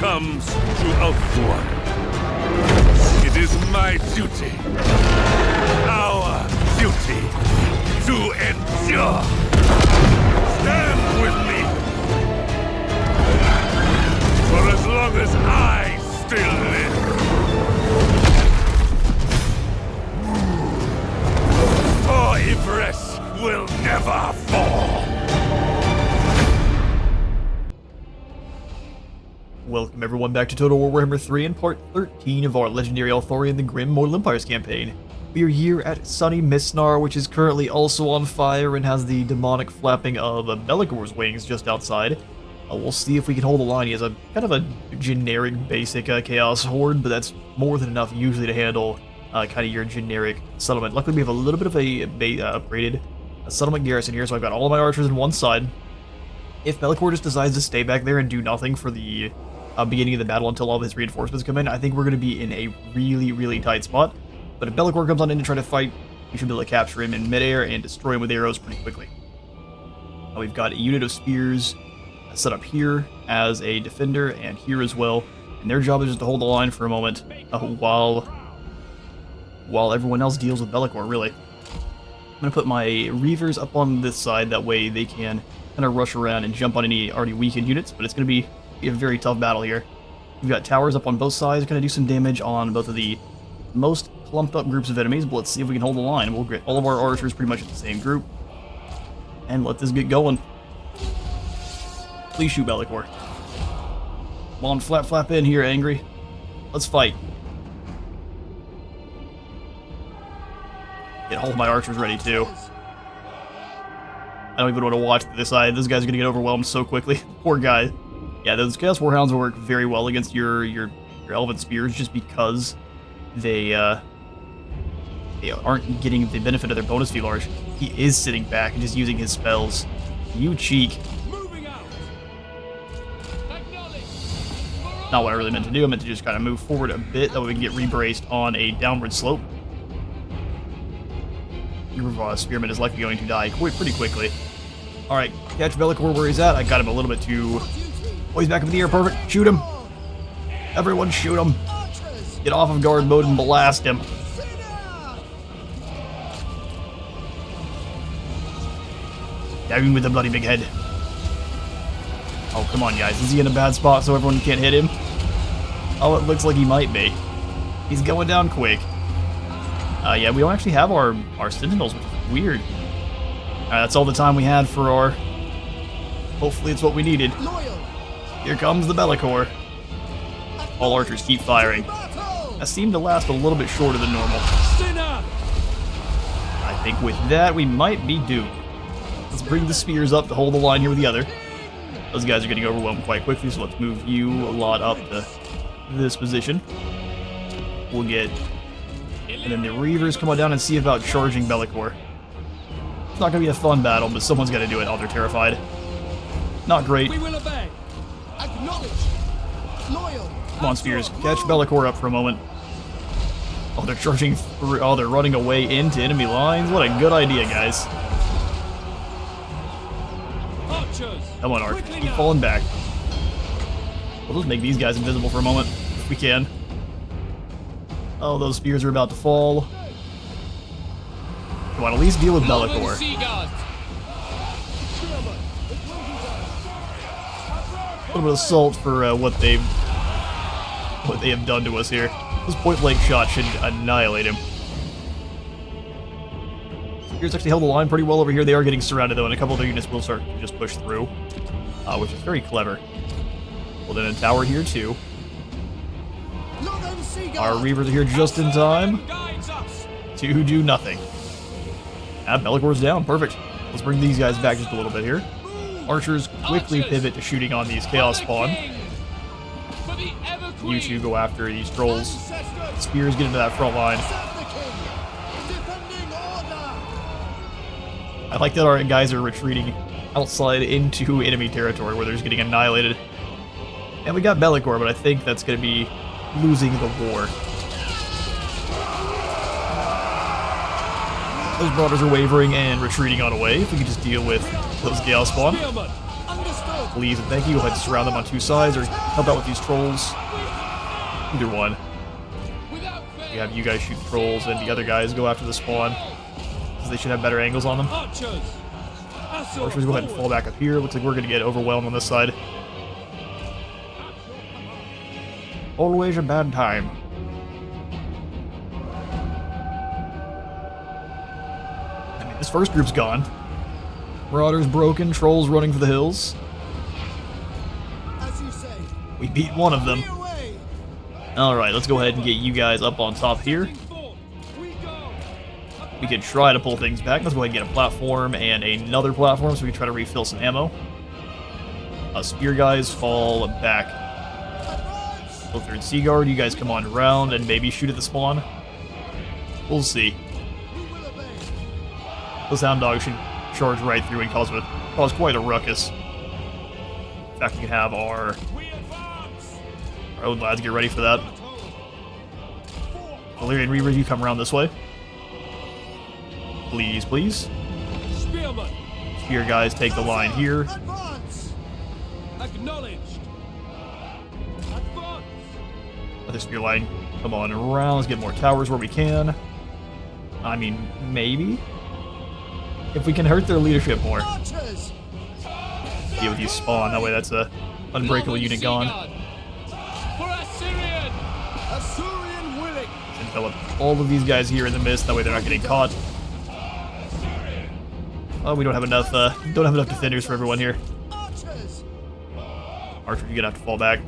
comes to Eltharion. It is my duty, our duty, to endure. Stand with me. For as long as I still live. For Yvresse will never fall. Welcome everyone back to Total War Warhammer 3 and part 13 of our legendary Eltharion the Grim Mortal Empires campaign. We are here at sunny Mistnar, which is currently also on fire and has the demonic flapping of Be'lakor's wings just outside. We'll see if we can hold the line. He has a kind of a generic basic Chaos Horde, but that's more than enough usually to handle kind of your generic settlement. Luckily we have a little bit of a upgraded settlement garrison here, so I've got all of my archers on one side. If Be'lakor just decides to stay back there and do nothing for the beginning of the battle until all of his reinforcements come in, I think we're going to be in a really tight spot. But if Be'lakor comes on in to try to fight, we should be able to capture him in midair and destroy him with arrows pretty quickly. We've got a unit of spears set up here as a defender and here as well, and their job is just to hold the line for a moment while everyone else deals with Be'lakor, really. I'm going to put my Reavers up on this side, that way they can kind of rush around and jump on any already weakened units, but it's going to be a very tough battle here. We've got towers up on both sides, going to do some damage on both of the most clumped up groups of enemies, but let's see if we can hold the line. We'll get all of our archers pretty much in the same group, and let this get going. Please shoot Be'lakor. Come on, flap in here, angry. Let's fight. Get all of my archers ready too. I don't even want to watch this side. This guy's gonna get overwhelmed so quickly. Poor guy. Yeah, those Chaos Warhounds will work very well against your Elven Spears just because they aren't getting the benefit of their bonus field large. He is sitting back and just using his spells. You cheek. Not what I really meant to do. I meant to just kind of move forward a bit, that way we can get rebraced on a downward slope. Your spearman is likely going to die pretty quickly. Alright, catch Be'lakor where he's at. I got him a little bit too... Oh, he's back up in the air. Perfect. Shoot him. Everyone shoot him. Get off of guard mode and blast him. Down with the bloody big head. Oh, come on, guys. Is he in a bad spot so everyone can't hit him? Oh, it looks like he might be. He's going down quick. Yeah, we don't actually have our sentinels, which is weird. That's all the time we had for our... Hopefully it's what we needed. Here comes the Be'lakor. All archers keep firing. That seemed to last a little bit shorter than normal. I think with that, we might be doomed. Let's bring the spears up to hold the line here with the other. Those guys are getting overwhelmed quite quickly, so let's move you a lot up to this position. We'll get... And then the Reavers come on down and see about charging Be'lakor. It's not going to be a fun battle, but someone's got to do it. Oh, they're terrified. Not great. We will obey. Acknowledge. Loyal. Come on, Spears. Catch Be'lakor up for a moment. Oh, they're charging through. Oh, they're running away into enemy lines. What a good idea, guys. Come on, Arch. Keep falling back. We'll just make these guys invisible for a moment, if we can. Oh, those spears are about to fall. Come on, at least deal with Be'lakor. A little bit of salt for what they have done to us here. This point-blank shot should annihilate him. Spears actually held the line pretty well over here. They are getting surrounded though, and a couple of their units will start to just push through, which is very clever. Well, then a tower here too. Our Reavers are here just in time to do nothing. Be'lakor's down. Perfect. Let's bring these guys back just a little bit here. Archers quickly pivot to shooting on these Chaos Spawn. You two go after these trolls. Spears get into that front line. I like that our guys are retreating outside into enemy territory where they're just getting annihilated. And we got Be'lakor, but I think that's going to be losing the war. Those brothers are wavering and retreating on away. If we could just deal with those Gale Spawn. Understood. Please and thank you. Go ahead and surround them on two sides or help out with these trolls. Either one. We have you guys shoot the trolls and the other guys go after the spawn. Because they should have better angles on them. Archers, go ahead and fall back up here. Looks like we're going to get overwhelmed on this side. Always a bad time. I mean, this first group's gone. Marauders broken, trolls running for the hills. As you say. We beat one of them. Alright, let's go ahead and get you guys up on top here. We can try to pull things back. Let's go ahead and get a platform and another platform so we can try to refill some ammo. Spear guys fall back. Eltharion and Seaguard, you guys come on around and maybe shoot at the spawn. We'll see. Those hound dogs should charge right through and cause quite a ruckus. In fact, we can have our own lads get ready for that. Valyrian Reavers, you come around this way. Please, please. Spear guys take the line here. Other spear line, come on around. Let's get more towers where we can. I mean, maybe? If we can hurt their leadership more. Deal with you spawn, that way that's a unbreakable unit gone. Envelop all of these guys here in the mist, that way they're not getting caught. Oh, we don't have enough defenders for everyone here. Archer, you're gonna have to fall back.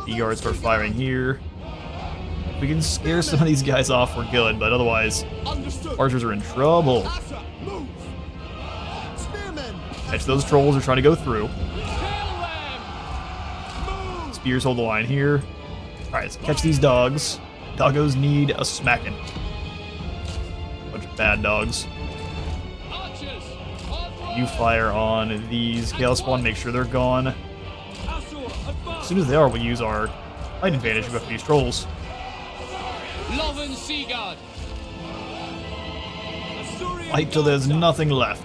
The guards start firing here. If we can scare some of these guys off, we're good, but otherwise, archers are in trouble. Catch those trolls, they're trying to go through. Spears hold the line here. Alright, let's catch these dogs. Doggos need a smacking. Bunch of bad dogs. You fire on these Chaos Spawn, make sure they're gone. As soon as they are, we'll use our height advantage to go after these trolls. Fight till there's nothing left.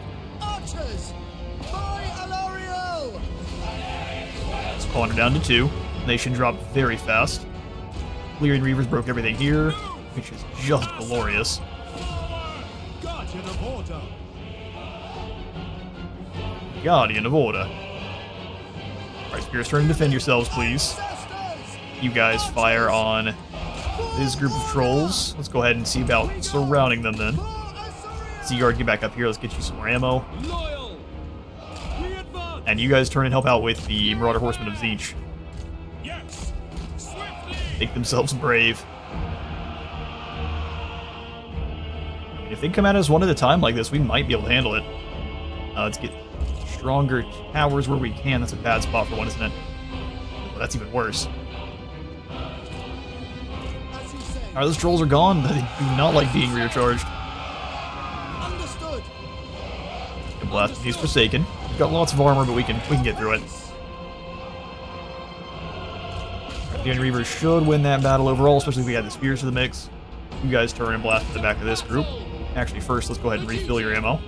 Spawn her down to 2. They should drop very fast. Valyrian Reavers broke everything here, which is just glorious. Guardian of Order. Alright, Spears, turn and defend yourselves, please. You guys fire on this group of trolls. Let's go ahead and see about surrounding them then. Seaguard, get back up here. Let's get you some more ammo. And you guys turn and help out with the Marauder Horsemen of Tzeentch. Make themselves brave. I mean, if they come at us one at a time like this, we might be able to handle it. Let's get stronger towers where we can. That's a bad spot for one, isn't it? Well, that's even worse. Alright, those trolls are gone. They do not like being recharged. Can blast these Forsaken. We've got lots of armor, but we can get through it. The Reavers should win that battle overall, especially if we add the spears to the mix. You guys turn and blast to the back of this group. Actually, first, let's go ahead and refill your ammo.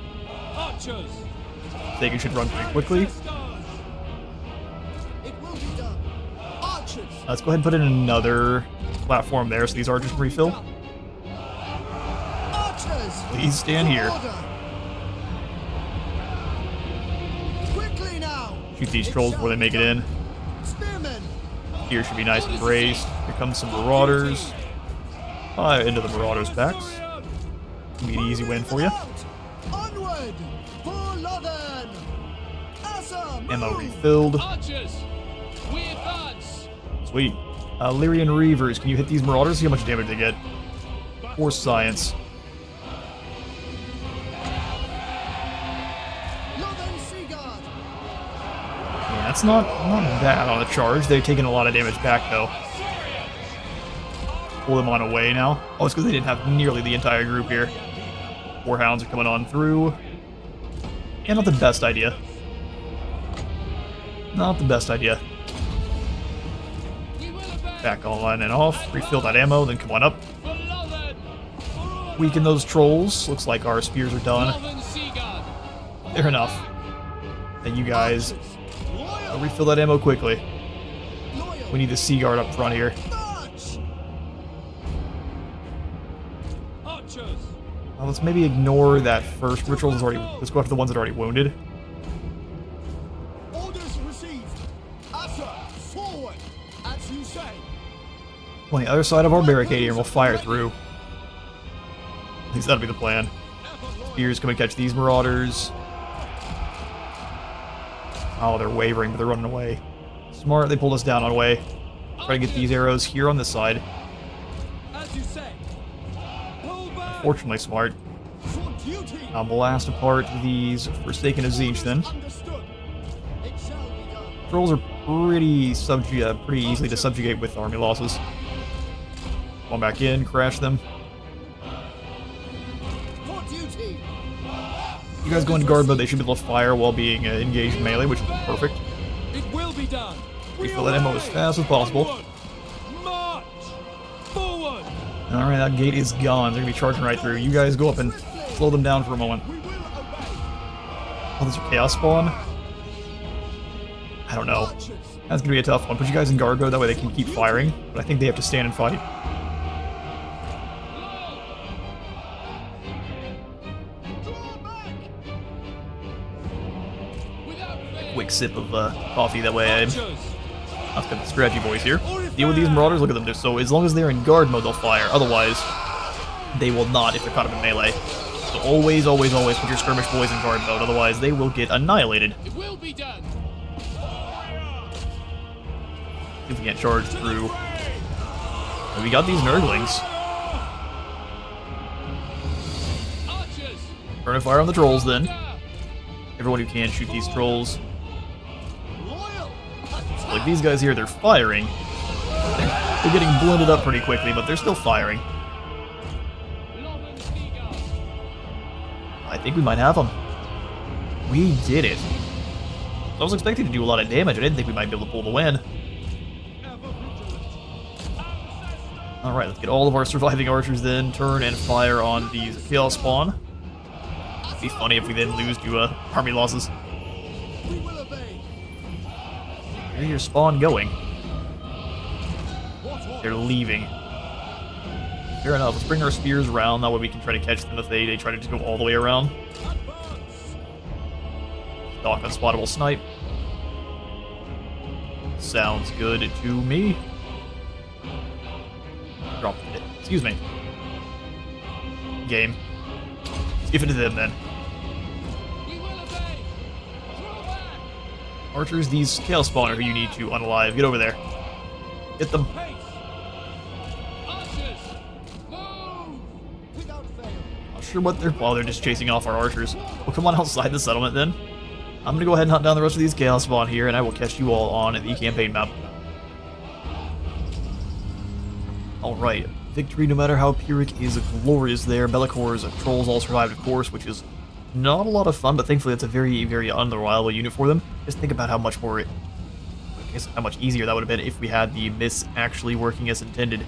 Forsaken should run pretty quickly. Let's go ahead and put in another platform there so these archers can refill. Please stand here. Shoot these trolls before they make it in. Here should be nice and braced. Here comes some marauders. Into the marauders' backs. Be an easy win for you. Ammo refilled. Sweet. Lyrian Reavers, can you hit these marauders? See how much damage they get. Or science. Yeah, that's not bad on the charge. They've taken a lot of damage back though. Pull them on away now. Oh, it's because they didn't have nearly the entire group here. 4 hounds are coming on through. Yeah, not the best idea. Not the best idea. Back on and off. Refill that ammo, then come on up. Weaken those trolls. Looks like our spears are done. Fair enough. And you guys refill that ammo quickly. We need the Sea Guard up front here. Let's maybe ignore that first ritual. Let's go after the ones that are already wounded. Orders received. Utter forward, as you say. On the other side of our barricade here, we'll fire through. At least that'll be the plan. Spears come and catch these marauders. Oh, they're wavering, but they're running away. Smart, they pulled us down on the way. Try to get these arrows here on this side. As you say. Fortunately smart. I'll blast apart these Forsaken of Tzeentch then. Trolls are pretty easily to subjugate with army losses. Come back in, crash them. You guys go into guard mode, they should be able to fire while being engaged in melee, which is perfect. It will be done. Refill that ammo as fast as possible. March forward. Alright, that gate is gone. They're gonna be charging right through. You guys go up and slow them down for a moment. Oh, there's a chaos spawn? I don't know. That's gonna be a tough one. Put you guys in guard mode, that way they can keep firing. But I think they have to stand and fight. Quick sip of coffee, that way I've got the scratchy voice here. Deal with these marauders, look at them. So as long as they're in guard mode, they'll fire. Otherwise, they will not if they're caught up in melee. So always, always, always put your skirmish boys in guard mode, otherwise they will get annihilated. It will be done. If we can't charge through. And we got these nurglings. Burn a fire on the trolls then. Everyone who can shoot these trolls. Like these guys here, they're firing. They're getting blended up pretty quickly, but they're still firing. I think we might have them. We did it. I was expecting to do a lot of damage. I didn't think we might be able to pull the win. Alright, let's get all of our surviving archers then. Turn and fire on these chaos spawn. It'd be funny if we then lose to army losses. Where's your spawn going? They're leaving. Fair enough. Let's bring our spears around. That way we can try to catch them if they try to just go all the way around. Dock unspottable snipe. Sounds good to me. Drop it. Excuse me. Game. Give it to them then. Archers, these chaos spawner who you need to unalive. Get over there. Hit them. Not sure what they're... Well, they're just chasing off our archers. Well, come on outside the settlement then. I'm gonna go ahead and hunt down the rest of these chaos spawn here, and I will catch you all on the campaign map. Alright. Victory, no matter how Pyrrhic, is glorious there. Bellacor's trolls all survived, of course, which is not a lot of fun, but thankfully it's a very, very unreliable unit for them. Just think about how much more... I guess how much easier that would have been if we had the miss actually working as intended.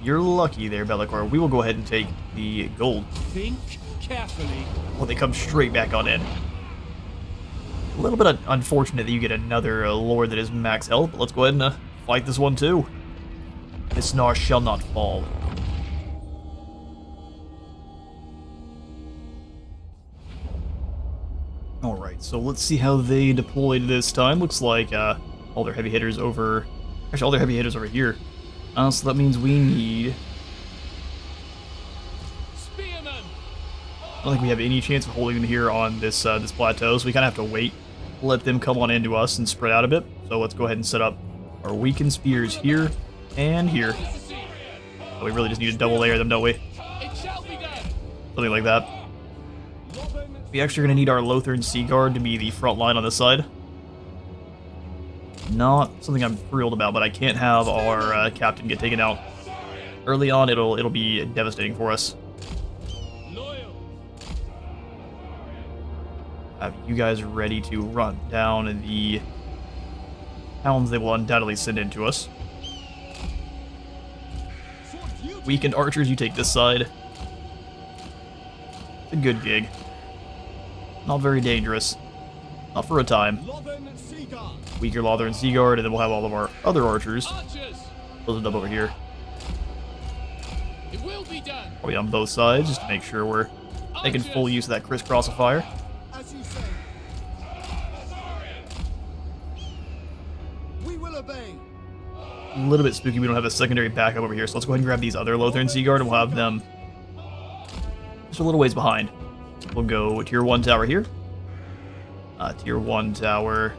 You're lucky there, Bellacor. We will go ahead and take the gold. Think carefully. Well, they come straight back on in. A little bit unfortunate that you get another lord that is max health, but let's go ahead and fight this one too. Missnar shall not fall. Alright, so let's see how they deployed this time. Looks like all their heavy hitters over... Actually, all their heavy hitters over here. So that means we need... Spearman. I don't think we have any chance of holding them here on this this plateau, so we kind of have to wait. Let them come on into us and spread out a bit. So let's go ahead and set up our weakened spears here and here. Oh, we really just need to double layer them, don't we? It shall be done. Something like that. We actually are going to need our Lothern Sea Guard to be the front line on this side. Not something I'm thrilled about, but I can't have our captain get taken out. Early on, it'll be devastating for us. Have you guys ready to run down the hounds they will undoubtedly send into us. Weakened archers, you take this side. It's a good gig. Not very dangerous. Not for a time. Lothern Seaguard. Weaker Lother and Seaguard, and then we'll have all of our other archers. Archers! Build it up over here. It will be done! Probably on both sides, just to make sure we're making full use of that crisscross of fire. As you say. We will obey. A little bit spooky we don't have a secondary backup over here, so let's go ahead and grab these other Lothar and Seaguard, and we'll have them just a little ways behind. We'll go tier 1 tower here. Tier 1 tower.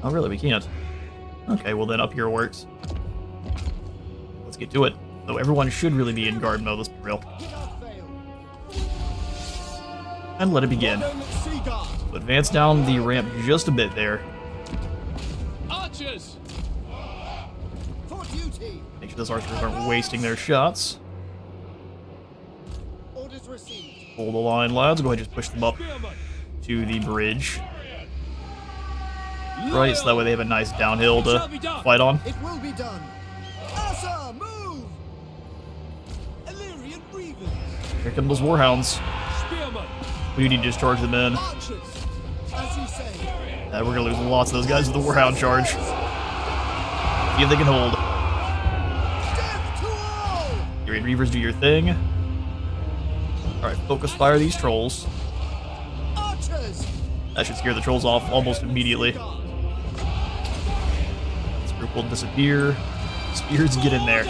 Oh, really? We can't. Okay, well then up here works. Let's get to it. Though everyone should really be in guard mode, let's be real. Without fail. And let it begin. Lothern Seaguard. So advance down the ramp just a bit there. Archers! For duty. Make sure those archers aren't wasting their shots. Orders received. Hold the line, lads. Go ahead and just push them up Spearmen! to the bridge. Right, so that way they have a nice downhill to fight on. It will be done. Asa, move. Eltharion Reavers. Here come those warhounds. Spearmen! We need to discharge them in. Archers. As you say. We're gonna lose lots of those guys with the warhound charge. See if they can hold. Death to all. Your Reavers, do your thing. Alright, focus fire these trolls. Archers. That should scare the trolls off almost immediately. This group will disappear. Spears, get in there.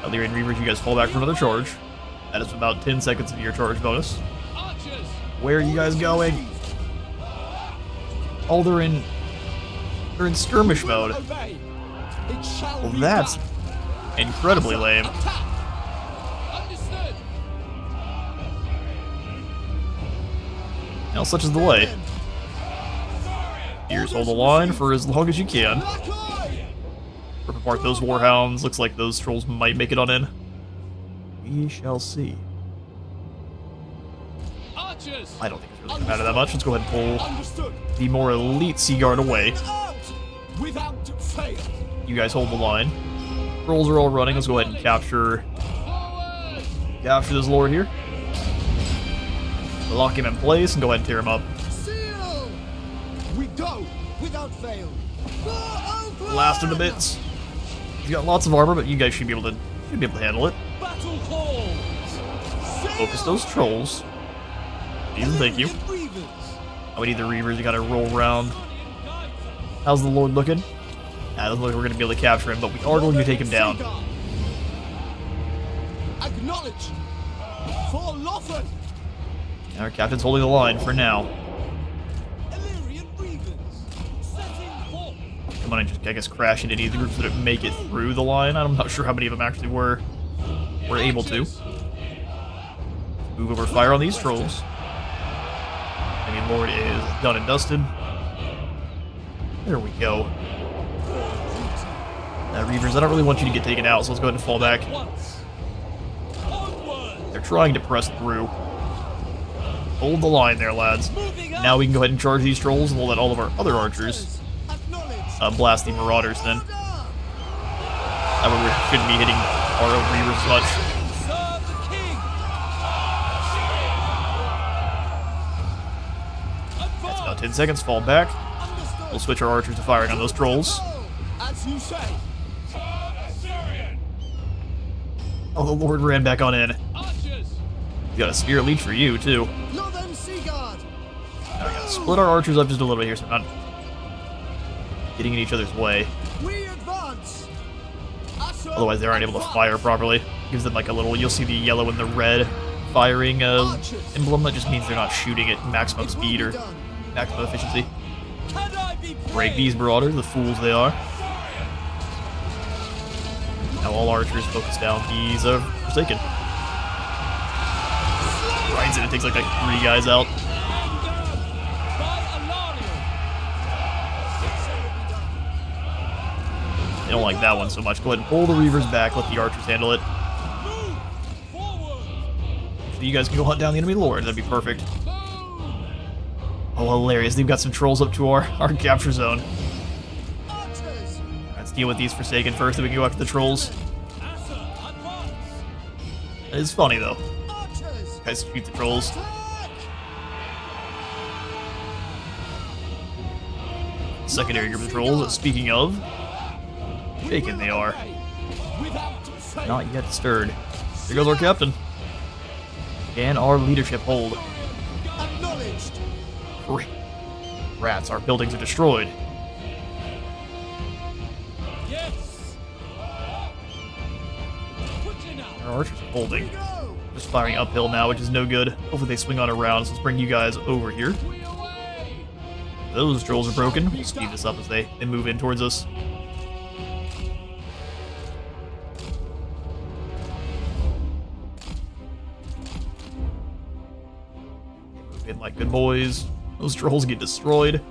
Eltharion Reavers, you guys fall back for another charge. That is about 10 seconds of your charge bonus. Archers! Where are you guys going? Oh, they're in skirmish mode. Obey. It shall Well, be that's done. incredibly lame. Attack. Understood! Now, such is the way. Here's hold the line for as long as you can. Black Eye. Rip apart those warhounds. Looks like those trolls might make it on in. We shall see. Archers! I don't think it's really gonna matter that much. Let's go ahead and pull Understood. the more elite Seaguard away. Out. Without fail. You guys hold the line. Trolls are all running. Let's go ahead and capture Forward! this lord here. Lock him in place and go ahead and tear him up. Seal. We go without fail. For Eltharion. Last of the bits. He's got lots of armor, but you guys should be able to handle it. Battle calls. Focus those trolls. Please and thank you. Reavers. Oh, we need the Reavers. You gotta roll around. How's the Lord looking? Doesn't look like we're gonna be able to capture him, but we are going to take him down. Acknowledge. For Lothern. Our captain's holding the line for now. Eltharion Reavers. Setting forth. Come on and just, I guess, crash into any of the groups that make it through the line. I'm not sure how many of them actually were able to. Move over fire on these trolls. Enemy Lord is done and dusted. There we go. Reavers, I don't really want you to get taken out, so let's go ahead and fall back. Once! Onward! They're trying to press through. Hold the line there, lads. Moving up. Now we can go ahead and charge these trolls, and we'll let all of our other archers Acknowledge. blast the marauders then. Order. That way we shouldn't be hitting our own Reavers as much. Serve the king. That's about 10 seconds. Fall back. Understood. We'll switch our archers to firing on those trolls. As you say. Oh, the Lord ran back on in. Archers! We got a spear lead for you, too. Lothern Seaguard. Now we gotta split our archers up just a little bit here so we're not getting in each other's way. We advance. Asa Otherwise, they aren't able to fire properly. Gives them like a little, you'll see the yellow and the red firing emblem. That just means they're not shooting at maximum It will speed be or done. maximum efficiency. Can I be Break praised? these marauders, the fools they are. Now all archers focus down these Forsaken. Rides in, it takes like 3 guys out. By Eltharion! They don't like that one so much. Go ahead and pull the Reavers back, let the archers handle it. Move! Forward! So you guys can go hunt down the enemy lord, that'd be perfect. Move! Oh, hilarious. They've got some trolls up to our capture zone. Archers. Let's deal with these Forsaken first, then we can go after the trolls. Asa, advance! It's funny, though. Archers. Guys shoot the trolls. Attack. secondary group of trolls. Speaking of, shaken they are. Without fail. Not yet stirred. There goes our captain. And our leadership hold. Acknowledged. Great. Rats, our buildings are destroyed. Yes. Quickly now. Our archers are holding. Go. Just firing uphill now, which is no good. Hopefully they swing on around, so let's bring you guys over here. We away. Those trolls are broken. We'll speed this up as they move in towards us. Move in like good boys. Those trolls get destroyed.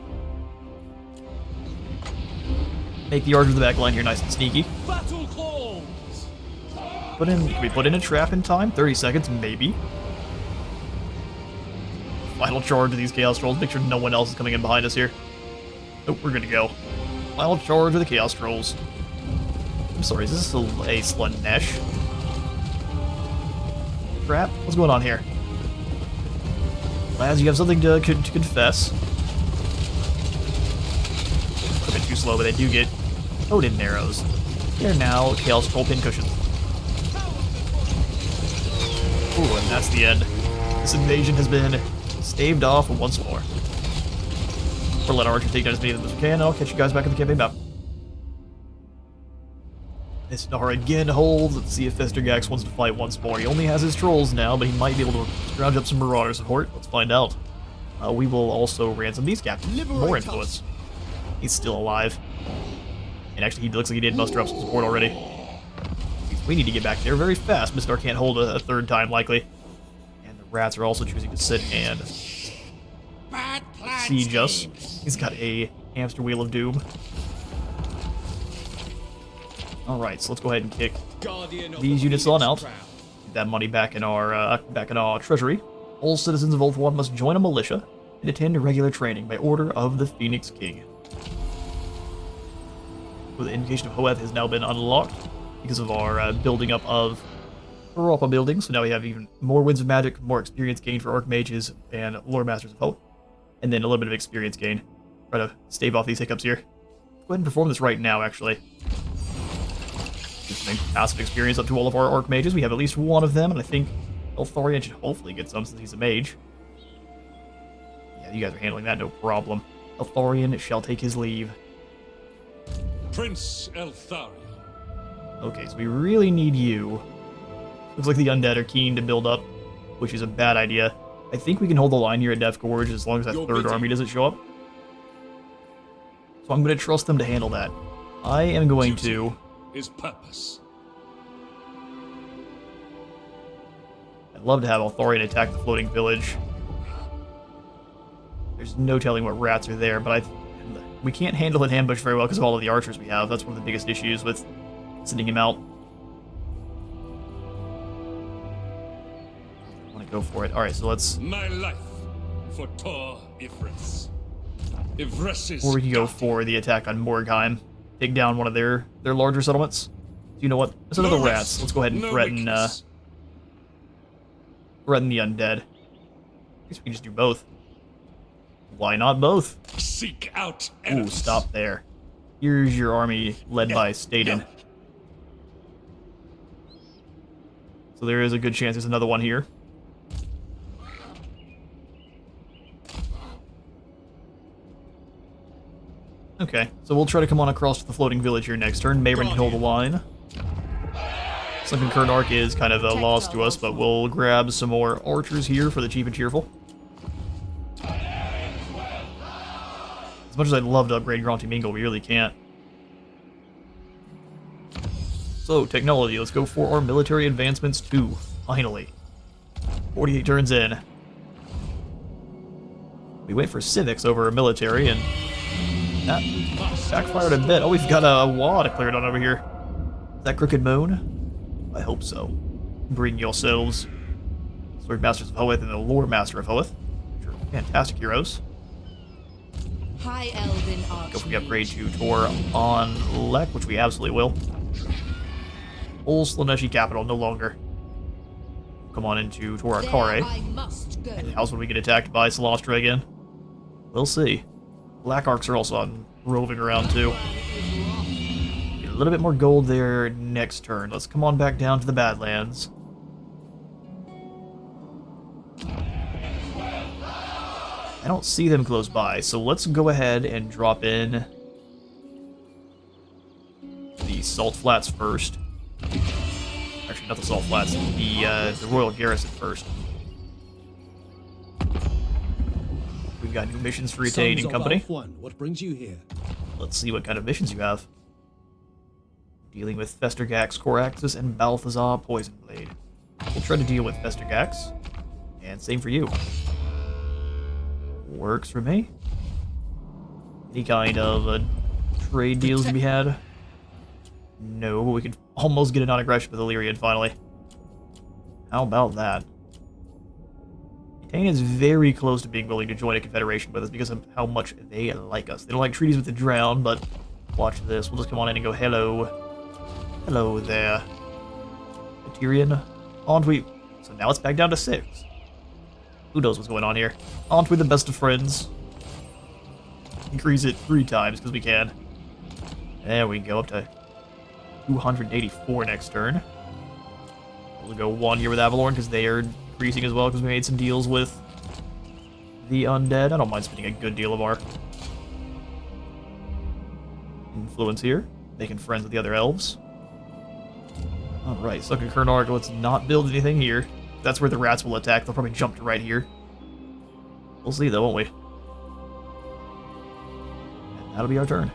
Make the archers of the back line here nice and sneaky. Battle calls. Can we put in a trap in time? 30 seconds, maybe. Final charge of these Chaos Trolls. Make sure no one else is coming in behind us here. Nope, we're good to go. Final charge of the Chaos Trolls. I'm sorry, is this a Slanesh? Trap? What's going on here? Lads, you have something to confess. A bit too slow, but they do get Odin arrows. They're now Chaos Troll pincushions. Ooh, and that's the end. This invasion has been staved off once more. Or let Archer take down as many of them as we can, and I'll catch you guys back in the campaign map. Isnar again holds. Let's see if Festergax wants to fight once more. He only has his trolls now, but he might be able to scrounge up some Marauder support. Let's find out. We will also ransom these captains. More influence. He's still alive. And actually, he looks like he did muster up some support already. We need to get back there very fast. Mistar can't hold a third time, likely. And the rats are also choosing to sit and siege us. He's got a hamster wheel of doom. Alright, so let's go ahead and kick these units on out. Get that money back in our treasury. All citizens of Ulthuan must join a militia and attend regular training by order of the Phoenix King. So the Invocation of Hoeth has now been unlocked because of our building up of Europa buildings. So now we have even more Winds of Magic, more experience gain for Archmages and Lore Masters of Hoeth, and then a little bit of experience gain. Try to stave off these hiccups here. Go ahead and perform this right now, actually. Just passive experience up to all of our Archmages. We have at least one of them, and I think Eltharion should hopefully get some since he's a mage. Yeah, you guys are handling that no problem. Eltharion shall take his leave. Prince Eltharion. Okay, so we really need you. Looks like the undead are keen to build up, which is a bad idea. I think we can hold the line here at Death Gorge as long as that third army doesn't show up. So I'm going to trust them to handle that. I am going to... His purpose. I'd love to have Eltharion attack the floating village. There's no telling what rats are there, but we can't handle an ambush very well because of all of the archers we have. That's one of the biggest issues with sending him out. I want to go for it. Alright, so let's... My life for Tor Yvresse. Yvresse's Or we can go for the attack on Morgheim. Take down one of their larger settlements. So you know what? Instead of the rats, let's go ahead and threaten the undead. I guess we can just do both. Why not both? Seek out Ooh, enemies. stop there. Here's your army led by Staden. So there is a good chance there's another one here. Okay, so we'll try to come on across to the floating village here next turn. Mayrin can hold the line. Sunken Current Arc is kind of a loss to us, but we'll grab some more archers here for the cheap and cheerful. As much as I'd love to upgrade Grunty Mingle, we really can't. So, technology, let's go for our military advancements too, finally. 48 turns in. We went for civics over military, and that backfired a bit. Oh, we've got a wall declared on over here. Is that Crooked Moon? I hope so. Bring yourselves Sword Masters of Hoeth and the Lore Master of Hoeth, which are fantastic heroes. High Elven Archer. Go for the upgrade to Tor on Lek, which we absolutely will. Old Slaneshi capital, no longer. Come on into Tor Akare. I must go. And how's when we get attacked by Celostra again? We'll see. Black Arcs are also on roving around too. Get a little bit more gold there next turn. Let's come on back down to the Badlands. I don't see them close by, so let's go ahead and drop in the Salt Flats first. Actually, not the Salt Flats, the Royal Garrison first. We've got new missions for Retain and Company. What brings you here? Let's see what kind of missions you have. Dealing with Festergax, Coraxus, and Balthazar Poisonblade. We'll try to deal with Festergax, and same for you. Works for me. Any kind of trade deals to be had? No, but we could almost get a non-aggression with Eltharion finally. How about that? Retain is very close to being willing to join a confederation with us because of how much they like us. They don't like treaties with the Drowned, but watch this. We'll just come on in and go, hello. Hello there. Eltharion, aren't we? So now it's back down to 6. Who knows what's going on here? Aren't we the best of friends? Increase it 3 times because we can. There we go, up to 284 next turn. We'll go 1 here with Avalorn because they are increasing as well because we made some deals with the undead. I don't mind spending a good deal of our influence here. Making friends with the other elves. Alright, Sunken Kernark, let's not build anything here. That's where the rats will attack. They'll probably jump to right here. We'll see though, won't we? And that'll be our turn.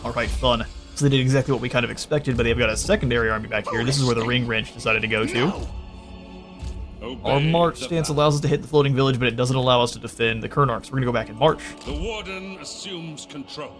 Alright, fun. So they did exactly what we kind of expected, but they've got a secondary army back here. This is where the Ring Wrench decided to go to. Our march stance allows us to hit the floating village, but it doesn't allow us to defend the Kernark, so we're going to go back and march. The Warden assumes control.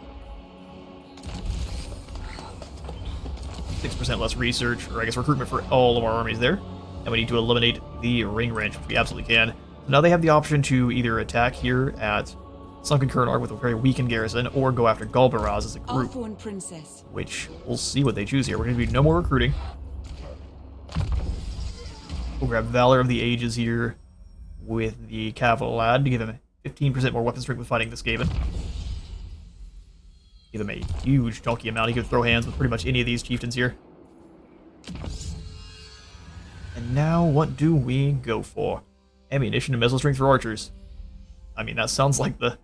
6% less research, or I guess recruitment for all of our armies there. And we need to eliminate the Ring Wrench, which we absolutely can. So now they have the option to either attack here at Sunken Kernark with a very weakened garrison, or go after Galbaraz as a group. Arthorn Princess. Which, we'll see what they choose here. We're going to do no more recruiting. We'll grab Valor of the Ages here with the Cavalad to give him 15% more weapon strength with fighting this Skaven. Give him a huge chunky amount. He could throw hands with pretty much any of these chieftains here. And now, what do we go for? Ammunition and missile strength for archers. I mean, that sounds like the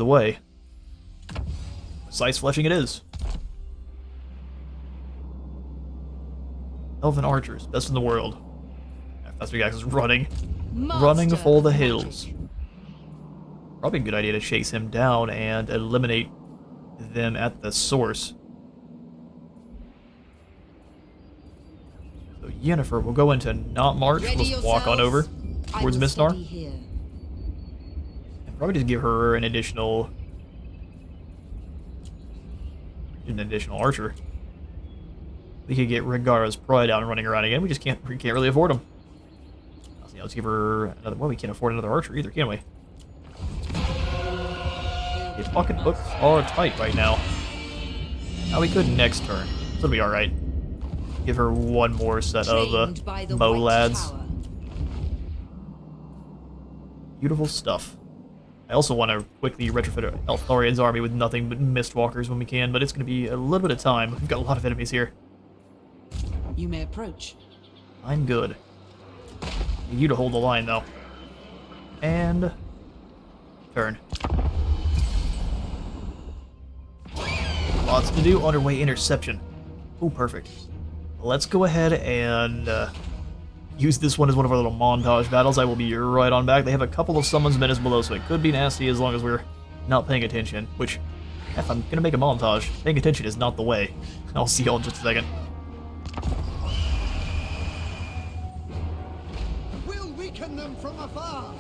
way. Precise fleshing it is. Elven archers, best in the world. Festergax is running for the hills. Probably a good idea to chase him down and eliminate them at the source. So Yennefer will go into not march. Let's walk on over towards Mistnar. And probably just give her an additional archer. We could get Rigara's Pride out and running around again. We can't really afford him. Let's give her another. Well, we can't afford another archer either, can we? His pocketbooks are tight right now. Now we could next turn. So it'll be alright. Give her one more set of bow lads. Beautiful stuff. I also want to quickly retrofit Eltharion's army with nothing but Mistwalkers when we can, but it's going to be a little bit of time. We've got a lot of enemies here. You may approach. I'm good. Need you to hold the line, though. And turn. Lots to do. Underway interception. Oh, perfect. Let's go ahead and use this one as one of our little montage battles. I will be right on back. They have a couple of summons menace below, so it could be nasty as long as we're not paying attention. Which, if I'm gonna make a montage, paying attention is not the way. I'll see y'all in just a second. We'll weaken them from afar.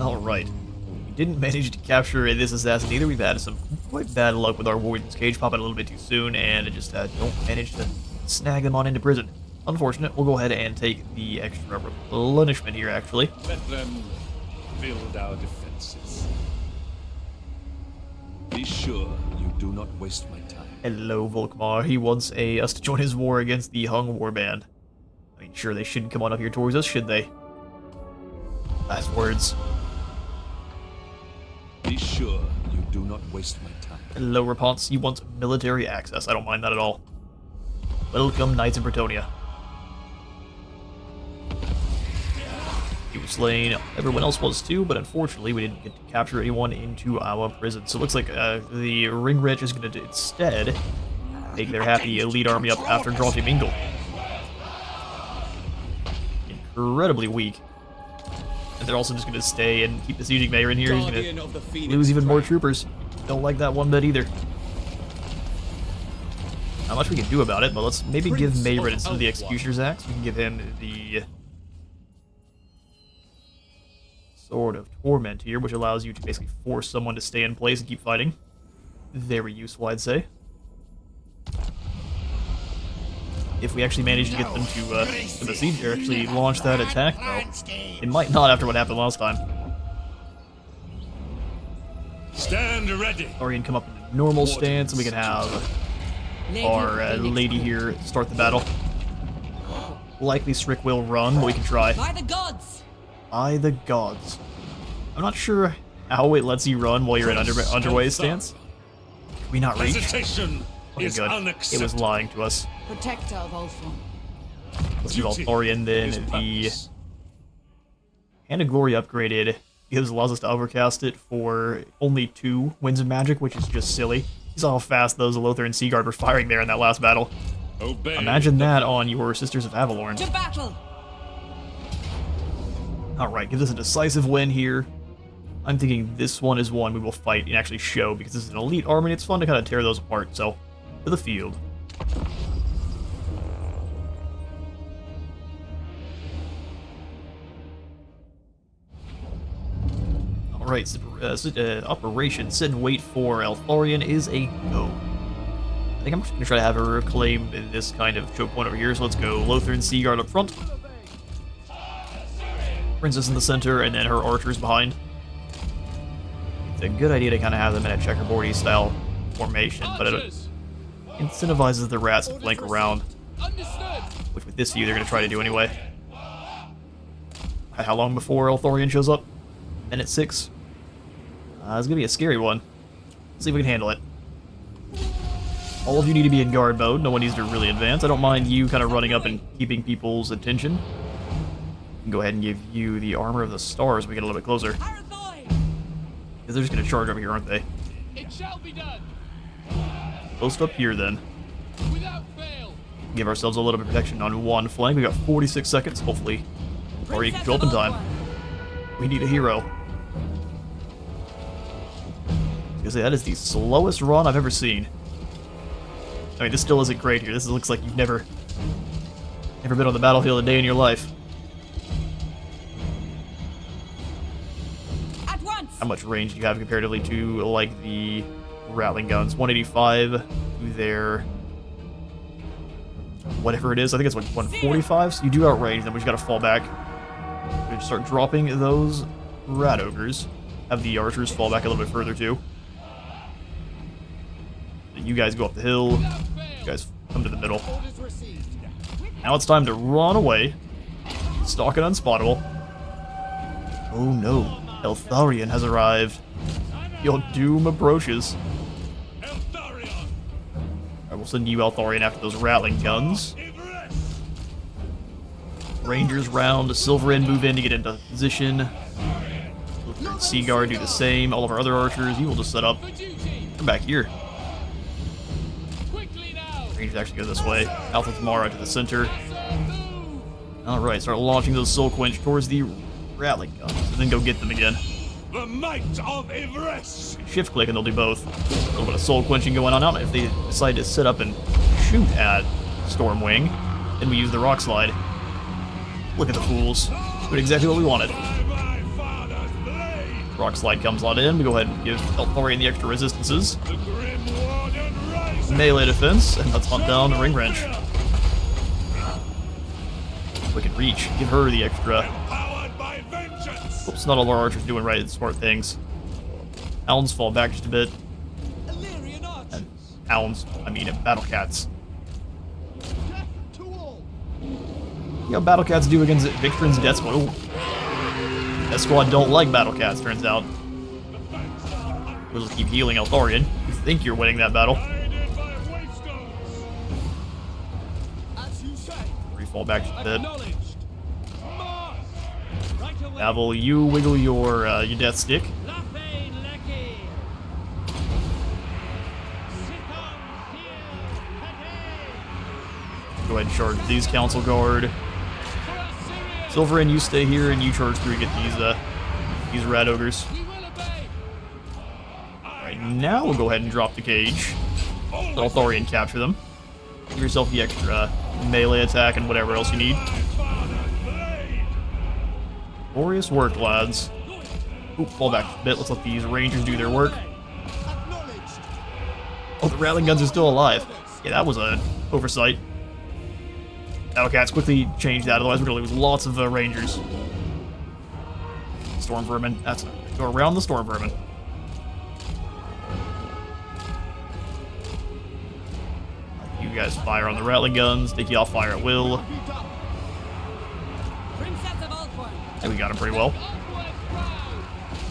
Alright. We didn't manage to capture this assassin either. We've had some quite bad luck with our Warden's Cage popping a little bit too soon, and just don't manage to snag them on into prison. Unfortunate. We'll go ahead and take the extra replenishment here, actually. Let them build our defenses. Be sure you do not waste my time. Hello, Volkmar. He wants us to join his war against the Hung Warband. I mean, sure, they shouldn't come on up here towards us, should they? Last words. Be sure you do not waste my time. Hello, Raponce. He wants military access. I don't mind that at all. Welcome, Knights of Bretonnia. He was slain. Everyone else was too, but unfortunately we didn't get to capture anyone into our prison. So it looks like the Ring Wrench is going to instead take their happy elite army up after Dronty Mingle. Incredibly weak. And they're also just going to stay and keep the sieging mayor in here. He's going to lose even more troopers. Don't like that one bit either. Not much we can do about it, but let's maybe give Mayrin instead of the Executioner's Axe. We can give him the Sword of Torment here, which allows you to basically force someone to stay in place and keep fighting. Very useful, I'd say. If we actually manage to get them to besiege or actually launch that attack, though. It might not after what happened last time. Stand ready. Eltharion come up in a normal stance, and we can have our lady here start the battle. Likely Strick will run, but we can try. By the gods! By the gods. I'm not sure how it lets you run while you're in underway stance. Can we not reach? Hesitation Okay, is good. It unacceptable. was lying to us. Protector of Ultron. Let's give Duty Eltharion then is the purpose. Hand of Glory upgraded. Because it allows us to overcast it for only 2 Winds of Magic, which is just silly. You saw how fast those Lothar and Seaguard were firing there in that last battle. Obey. Imagine that on your Sisters of Avalorn. To battle! Alright, give us a decisive win here. I'm thinking this one is one we will fight and actually show, because this is an elite army and it's fun to kind of tear those apart, so, to the field. Alright, Operation Sit and Wait for Eltharion is a go. I think I'm just going to try to have her claim this kind of choke point over here, so let's go Lothar and Seaguard up front. Princess in the center, and then her archers behind. It's a good idea to kind of have them in a checkerboardy style formation, but it incentivizes the rats to flank around, which with this view they're going to try to do anyway. How long before Eltharion shows up? Minute 6. It's going to be a scary one. Let's see if we can handle it. All of you need to be in guard mode. No one needs to really advance. I don't mind you kind of running up and keeping people's attention. I can go ahead and give you the Armor of the Stars when we get a little bit closer. Because they're just going to charge over here, aren't they? It shall be done. Post up here, then. Without fail. Give ourselves a little bit of protection on one flank. We got 46 seconds, hopefully. Or you can show up in time. We need a hero. I was gonna say, that is the slowest run I've ever seen. I mean, this still isn't great here. This looks like you've never been on the battlefield a day in your life. At once! How much range do you have comparatively to, like, the Rattling guns? 185 to their... whatever it is. I think it's like 145, so you do outrange them. We just gotta fall back. We just start dropping those Rat Ogres. Have the archers fall back a little bit further, too. You guys go up the hill. You guys come to the middle. Orders received. Now it's time to run away. Stalk and unspottable. Oh no. Eltharion has arrived. Your doom approaches. Eltharion. I will send you Eltharion after those rattling guns. Yvresse. Rangers round. Silver End move in to get into position. Lothar and Seaguard do the same. All of our other archers, you will just set up. For duty. Come back here. Quickly now. Rangers actually go this way. Alpha Tamara to the center. Move. Alright, start launching those Soul Quench towards the rattling guns, and then go get them again. The might of Yvresse. Shift click and they'll do both. A little bit of soul quenching going on out. If they decide to sit up and shoot at Stormwing, then we use the rock slide. Look at the fools. Doing exactly what we wanted. By my father's blade. Rock slide comes on in. We go ahead and give Eltharion the extra resistances. The grim warden rises. Melee defense, and let's hunt down the Ring Wrench. We can reach. Give her the extra. Powered by vengeance. Oops, not all of our archers doing right smart things. Hounds fall back just a bit. hounds. I mean, battle cats. Death to all. You know, battle cats do against Victrin's Death Squad. Ooh. Death Squad don't like battle cats, turns out. We'll just keep healing Eltharion. You think you're winning that battle. Aided by waystones. As you say. Fall back to the pit. Acknowledged. March. Right away. Abel, you wiggle your death stick. Lafain Lecky. Sit-on here. Go ahead and charge these Council Guard. Silverin, you stay here and you charge through to get these rat ogres. We will obey. Alright, now we'll go ahead and drop the cage. Let Eltharion capture them. Give yourself the extra melee attack and whatever else you need. My father's blade. Glorious work, lads. Oop, fall back a bit. Let's let these rangers do their work. Acknowledged. Oh, the Rattling Guns are still alive. Yeah, that was an oversight. Battle Cats quickly change that, otherwise we're gonna lose lots of rangers. Storm Vermin. That's go around the Storm Vermin. You guys fire on the Rattling Guns. Take you off fire at will. Be done. Princess of Ulthorn. And we got them pretty well. Onward bound.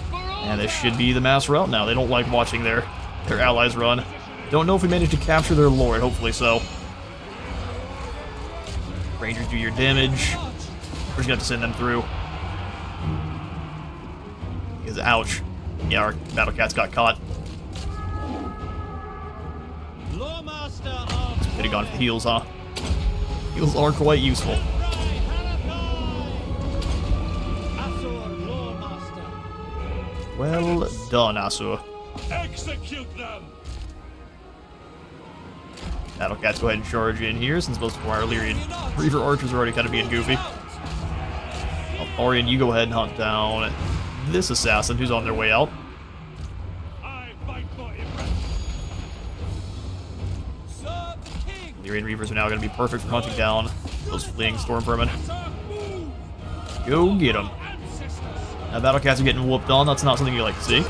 For all. And this should be the mass rout now. They don't like watching their allies run. Don't know if we managed to capture their lord. Hopefully so. Rangers, do your damage. We're just gonna have to send them through. Because ouch. Yeah, our battle cats got caught. Lawmaster of. Could have gone for heals, huh? Heals are quite useful. Asur Lawmaster. Well done, Asur. Execute them. Battle cats, go ahead and charge in here since most of our Illyrian Reaver archers are already kind of being goofy. Eltharion, you go ahead and hunt down this assassin who's on their way out. I fight for Yvresse. Serve the king. Illyrian Reavers are now going to be perfect for hunting down those fleeing Storm Vermin. Move. Go get them. Ancestors. Now, battle cats are getting whooped on. That's not something you like to see.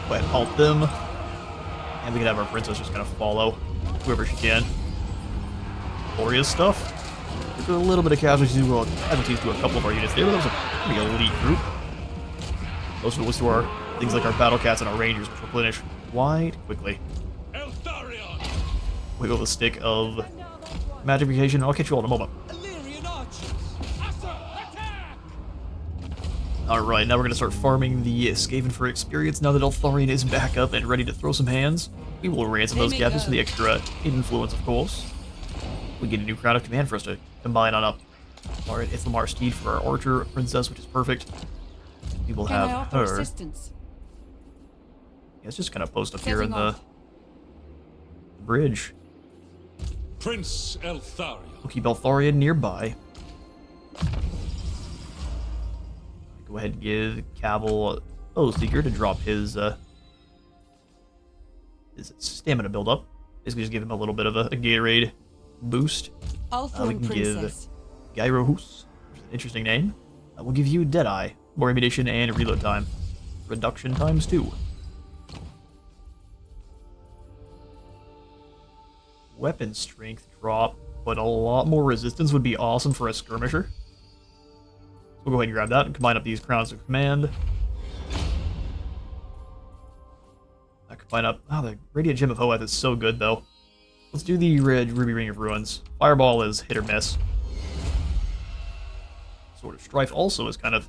Go ahead and halt them. And we can have our princess just kind of follow whoever she can. Glorious stuff. There's a little bit of casualties to a couple of our units there, but that was a pretty elite group. Most of it was to our things like our battle cats and our rangers, which replenish quite quickly. Eltharion. Wiggle the stick of magification. I'll catch you all in a moment. Illyrian archers. Asur, attack. Alright, now we're going to start farming the Skaven for experience now that Eltharion is back up and ready to throw some hands. We will ransom those captives for the extra influence, of course. We get a new crown of command for us to combine on up. Alright, it's Lamar Steed for our archer princess, which is perfect. We will Can I have offer her. assistance? Yeah, it's just kind of post up here in Setting the off. bridge. Prince Eltharion. We'll keep Eltharion nearby. Go ahead and give Cabal Seeker to drop his stamina build-up. Basically just give him a little bit of a Gatorade boost. We Ulthorn can Princess. give Gyrohus, which is an interesting name. We'll give you Deadeye, more ammunition and reload time. Reduction times 2. Weapon strength drop, but a lot more resistance would be awesome for a skirmisher. We'll go ahead and grab that and combine up these crowns of command. I combine up. Oh, the Radiant Gem of Hoeth is so good, though. Let's do the red Ruby Ring of Ruins. Fireball is hit or miss. Sword of Strife also is kind of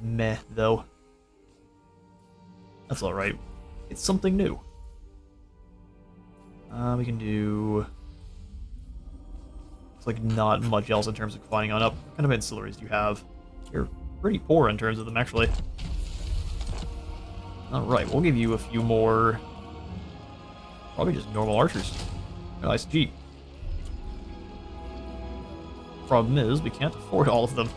meh, though. That's alright. It's something new. We can do... It's like not much else in terms of combining on up. What kind of ancillaries do you have? You're pretty poor in terms of them, actually. Alright, we'll give you a few more... Probably just normal archers. Nice Jeep. Problem is, we can't afford all of them.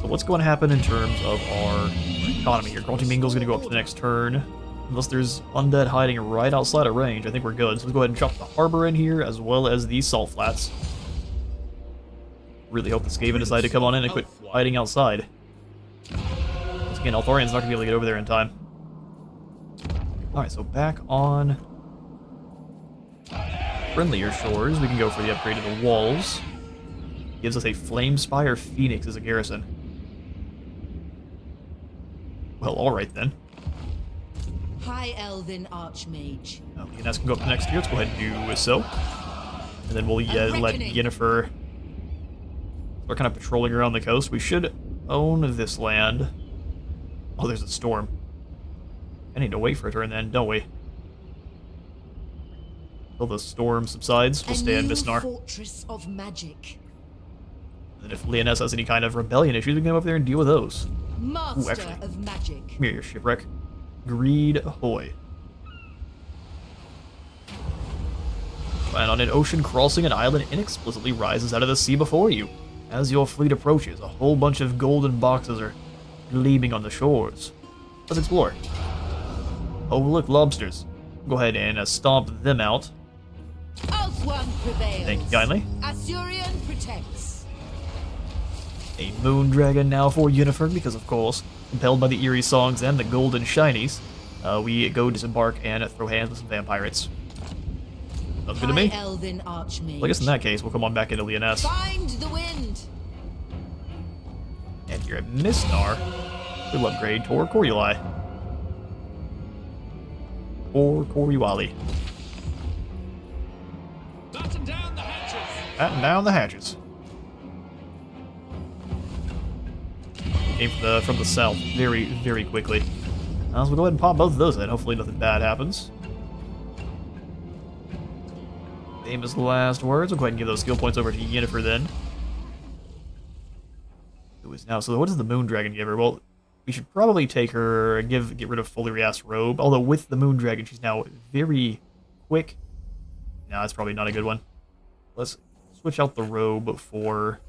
So what's going to happen in terms of our economy here? Grunty Mingle's going to go up to the next turn. Unless there's undead hiding right outside of range, I think we're good. So let's go ahead and drop the harbor in here, as well as the salt flats. Really hope the Skaven decide to come on in and quit hiding outside. Once again, Eltharion's not going to be able to get over there in time. Alright, so back on friendlier shores, we can go for the upgrade of the walls. Gives us a Flamespire Phoenix as a garrison. Well, alright then. High Elven Archmage. Lioness can go up next year. Let's go ahead and do so. And then we'll let Yennefer start kind of patrolling around the coast. We should own this land. Oh, there's a storm. I need to wait for a turn then, don't we? Until the storm subsides, we'll stay in Mistnar. Fortress of magic. And if Leoness has any kind of rebellion issues, we can go up there and deal with those. Master actually. of magic. Come here, your shipwreck. Greed ahoy. And on an ocean crossing, an island inexplicably rises out of the sea before you. As your fleet approaches, a whole bunch of golden boxes are gleaming on the shores. Let's explore. Oh, look, lobsters. Go ahead and stomp them out. One prevails. Thank you kindly. Assyrian protects. A moon dragon now for Yennefer, because of course, compelled by the eerie songs and the golden shinies, we go disembark and throw hands with some vampirates. Sounds good to me. Elven Archmage. Well, I guess in that case, we'll come on back into Leoness. Find the wind. And here at Mistnar, we'll upgrade Tor Coriuli. Or Coriuli. Batten down the hatches. Batten down the hatches. Came from the south very, very quickly. So we'll go ahead and pop both of those in. Hopefully nothing bad happens. Famous last words. We'll go ahead and give those skill points over to Yennefer then. Who is now... So what does the Moon Dragon give her? Well, we should probably take her and get rid of Foliria's robe. Although with the Moon Dragon, she's now very quick. No, that's probably not a good one. Let's switch out the robe for...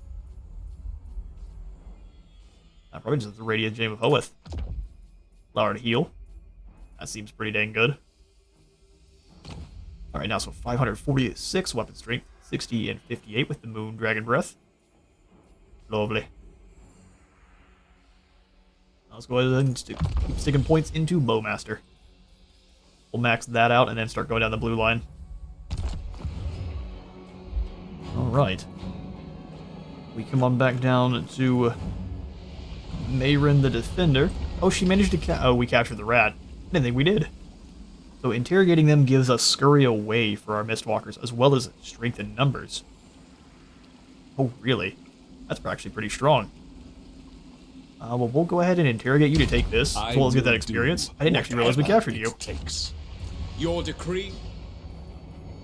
probably just the Radiant Gem of Hoeth. Allow her to heal. That seems pretty dang good. Alright, now so 546 weapon strength, 60 and 58 with the Moon Dragon Breath. Lovely. Now let's go ahead and keep sticking points into Bowmaster. We'll max that out and then start going down the blue line. Alright. We come on back down to Mayrin the Defender. Oh, she managed to we captured the rat. I didn't think we did. So interrogating them gives us scurry away for our Mistwalkers, as well as strength in numbers. Oh, really? That's actually pretty strong. Well, we'll go ahead and interrogate you to take this, as well as get that experience. I didn't actually realize we captured you. Takes. Your decree?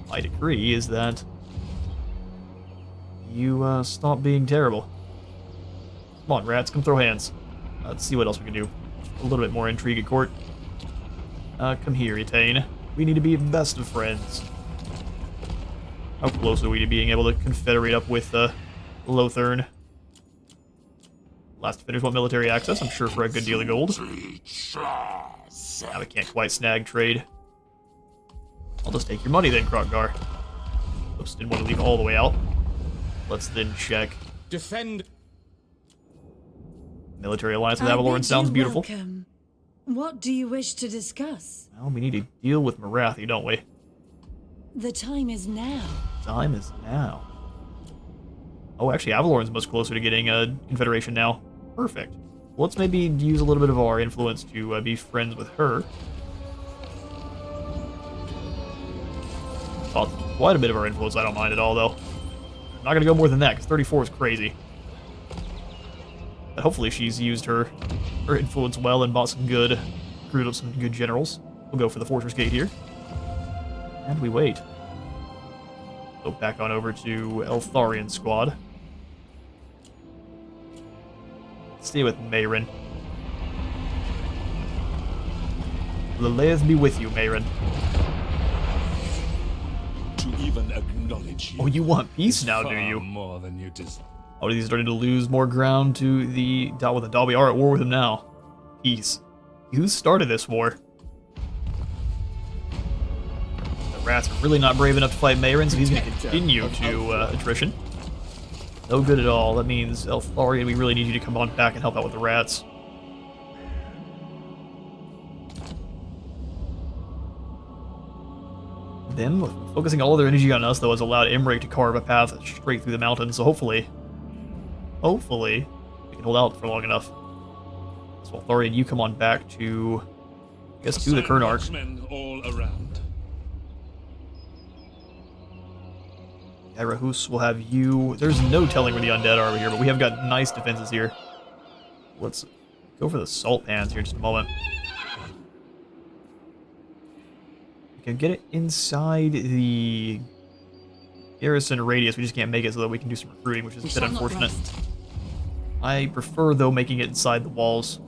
My decree is that you stop being terrible. Come on, rats, come throw hands. Let's see what else we can do. A little bit more intrigue at court. Come here, Etain. We need to be best of friends. How close are we to being able to confederate up with Lothern? Last defenders want military access, I'm sure, for a good deal of gold. Now we can't quite snag trade. I'll just take your money then, Kroggar. Oops, didn't want to leave all the way out. Let's then check. Defend. Military alliance with Avalorn sounds beautiful. Welcome. What do you wish to discuss? Well, we need to deal with Morathi, don't we? The time is now. Time is now. Oh, actually, Avalorn's much closer to getting a confederation now. Perfect. Well, let's maybe use a little bit of our influence to be friends with her. Well, quite a bit of our influence, I don't mind at all, though. I'm not going to go more than that, because 34 is crazy. But hopefully she's used her influence well and bought some good, recruited up some good generals. We'll go for the Fortress Gate here. And we wait. Go back on over to Eltharion squad. Stay with Mayrin. Lilith be with you, Mayrin. To even acknowledge you. Oh, you want peace now, do you? More than you deserve. Oh, he's starting to lose more ground to the Daw. We are at war with him now. Peace. You started this war. The rats are really not brave enough to fight Mayrin, so he's going to continue to attrition. No good at all. That means, Eltharion, we really need you to come on back and help out with the rats. Them focusing all their energy on us, though, has allowed Emmerich to carve a path straight through the mountains, so hopefully, we can hold out for long enough. So, Eltharion, you come on back to, I guess, to the current arc. Men all around. Rahus will have you. There's no telling where the undead are over here, but we have got nice defenses here. Let's go for the salt pans here in just a moment. We can get it inside the garrison radius. We just can't make it so that we can do some recruiting, which is a bit unfortunate. I prefer, though, making it inside the walls.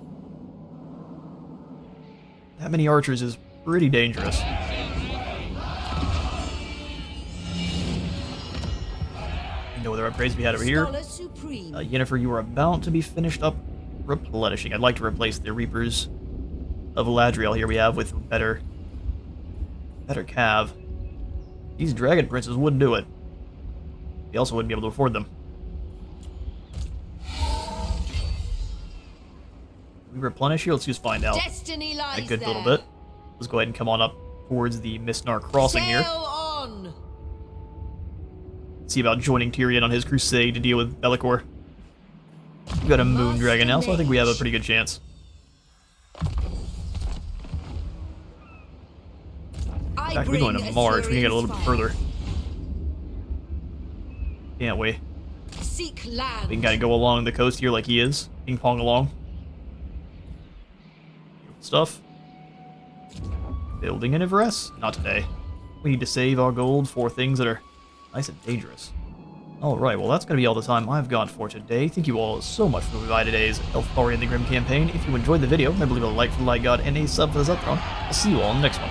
That many archers is pretty dangerous. No other upgrades we had over here. Yennefer, you are about to be finished up replenishing. I'd like to replace the Reapers of Eladriel here we have with better cav. These Dragon Princes wouldn't do it. We also wouldn't be able to afford them. We replenish here? Let's just find out. Destiny lies A good there. little bit. Let's go ahead and come on up towards the Mistnar crossing here. Sail on. See about joining Tyrion on his crusade to deal with Be'lakor. We've got a Moon Dragon now, so I think we have a pretty good chance. In fact, we're going to March. We can get a little bit further. Can't we? Seek land. We can kind of go along the coast here like he is. Ping pong along. Stuff. Building an Yvresse. Not today. We need to save our gold for things that are nice and dangerous. Alright, well that's going to be all the time I've got for today. Thank you all so much for coming by today's Eltharion the Grim campaign. If you enjoyed the video, remember to leave a like for the like god and a sub for the Eltharion. I'll see you all in the next one.